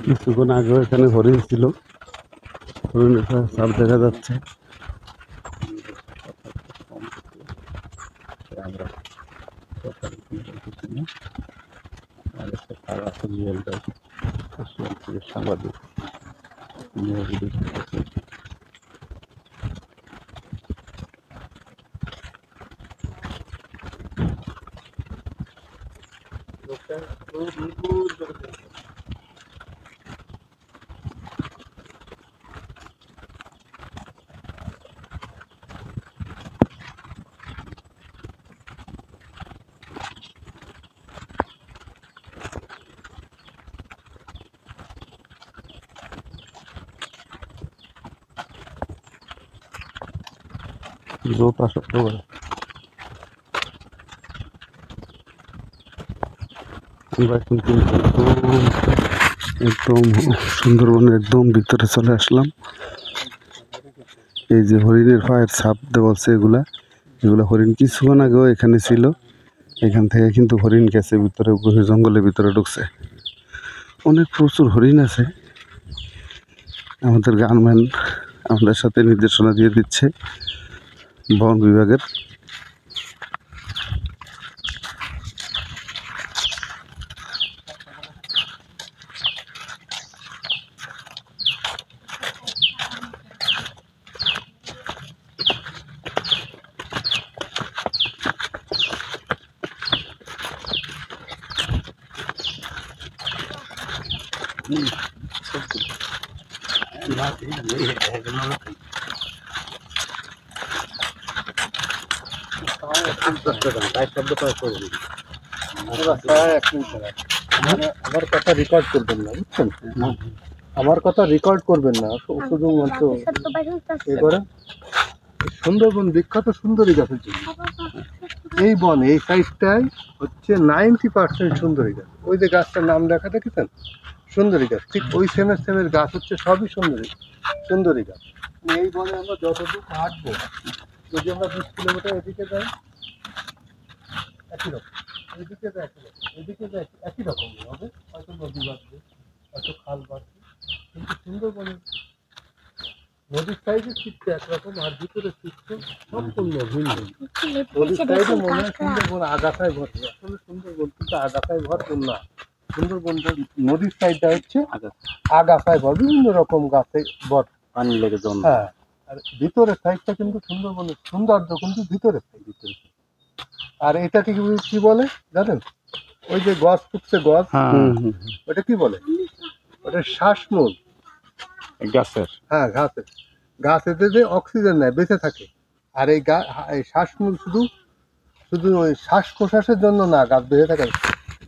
কিছুক্ষণ আগেও এখানে হরিণ ছিল, হরিণের সাপ দেখা যাচ্ছে। আমরা সাংবাদিক জোপ আসা করে আমরা এখন কিন্তু একদম সুন্দরবনের একদম ভিতরে চলে আসলাম। এই যে হরিণের পায়ের ছাপ দেওয়া আছে, এগুলা হরিণ কিছুক্ষণ আগেও এখানে ছিল। এখান থেকে কিন্তু হরিণ গেছে ভিতরে, গভীর জঙ্গলের ভিতরে ঢুকছে। অনেক প্রচুর হরিণ আছে। আমাদের গানম্যান আমাদের সাথে নির্দেশনা দিয়ে দিচ্ছে বন বিভাগের। আমার কথা রেকর্ড করবেন না, বুঝছেন? আমার কথা রেকর্ড করবেন না, শুধুমাত্র এ করেন। সুন্দরবন বিখ্যাত সুন্দরী গাছের জন্য এই বন, এই সাইডটাই হচ্ছে 90% সুন্দরী গাছ। ওই যে গাছটার নাম দেখা দেখেছেন, সুন্দরী গাছ, ঠিক ওই সেমের গাছ হচ্ছে সবই সুন্দরী গাছ। এই বনে আমরা যতটুকু হাঁটবো, যদি আমরা 20 কিলোমিটার এদিকে যাই একই রকম, এদিকে যাই একই রকম, এদিকে যাই একই রকম হবে, হয়তো নদী বাঁধবে, হয়তো খাল বাঁধবে, কিন্তু সুন্দরবনের নদীর সাইডের চিত্র একরকম আর ভিতরের চিত্র সম্পূর্ণ ভিন্ন। নদীর সাইডে মনে হয় সুন্দরবন আগাছায় ভর্তি, আসলে সুন্দরবন কিন্তু আগাছায় ভরপুর না। সুন্দরবন নদীর সাইডটা হচ্ছে আগাছায় ভর, বিভিন্ন রকম গাছে ভর, পানি লেগে জন্ম। হ্যাঁ, আর ভিতরের সাইডটা কিন্তু সুন্দরবনের সৌন্দর্য কিন্তু ভিতরের সাইড। আর এটাকে কি বলে জানেন? ওই যে গছ ফুটছে, গছ, ওটা কি বলে? ওটা শ্বাসমূল গাছের। হ্যাঁ, গাছেতে যে অক্সিজেন নেয়, বেঁচে থাকে। আর এই শ্বাসমূল শুধু ওই শ্বাস প্রশ্বাসের জন্য না, গাছ বেঁচে থাকে।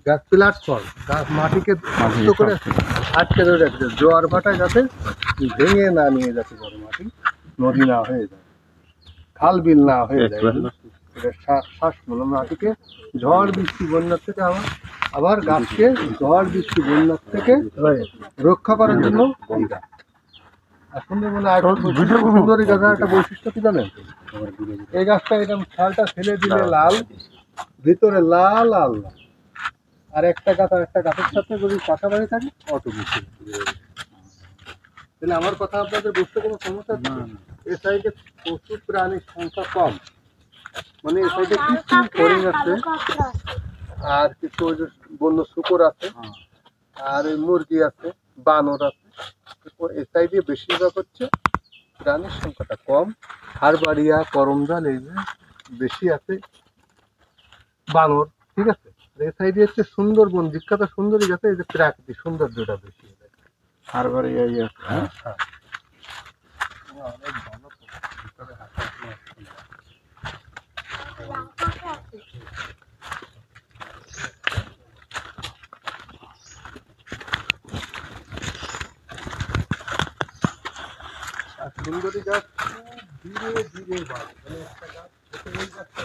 গাছ প্ল্যাটফর্ম, গাছ মাটিকে শক্ত করে আটকে ধরে রাখছে, জোয়ার ভাটায় যাতে ভেঙে না নিয়ে যাচ্ছে, বড় মাটি নদী না হয়ে যায়, খাল বিল না হয়ে যায়। শ্বাসমূল মাটিকে ঝড় বৃষ্টি বন্যার থেকে আবার গাছকে ঝড় বৃষ্টি বন্যার থেকে রক্ষা করার জন্য এই গাছ। আর সুন্দরবনে সুন্দরী গাছের একটা বৈশিষ্ট্য কি জানেন? এই গাছটা এরকম ছালটা ফেলে দিলে লাল, ভিতরে লাল লাল লাল। আর একটা গাছ আর একটা গাছের সাথে যদি পাশাপাশি থাকে অটোমেটিক। তাহলে আমার কথা আপনাদের বুঝতে কোনো সমস্যা না? এই সাইডে প্রচুর প্রাণীর সংখ্যা কম, মানে এই সাইডে কিছু হরিণ আছে, আর কিছু বন্য শূকর আছে, আর মুরগি আছে, বানর আছে। এই সাইডে বেশিরভাগ হচ্ছে প্রাণীর সংখ্যাটা কম। হারবাড়িয়া, করমজাল এই যে বেশি আছে বানর, ঠিক আছে। এই সাইডে হচ্ছে সুন্দরবন বিখ্যাত সুন্দরী গাছে, এই যে প্রাকৃতিক সৌন্দর্যটা বেশি। হারবাড়িয়া হ্যাঁ হ্যাঁ, অনেক ভালো। ভিতরে হাঁটা সুন্দরী গাছ ধীরে ধীরে বাড়ে, মানে একটা গাছ এই গাছটা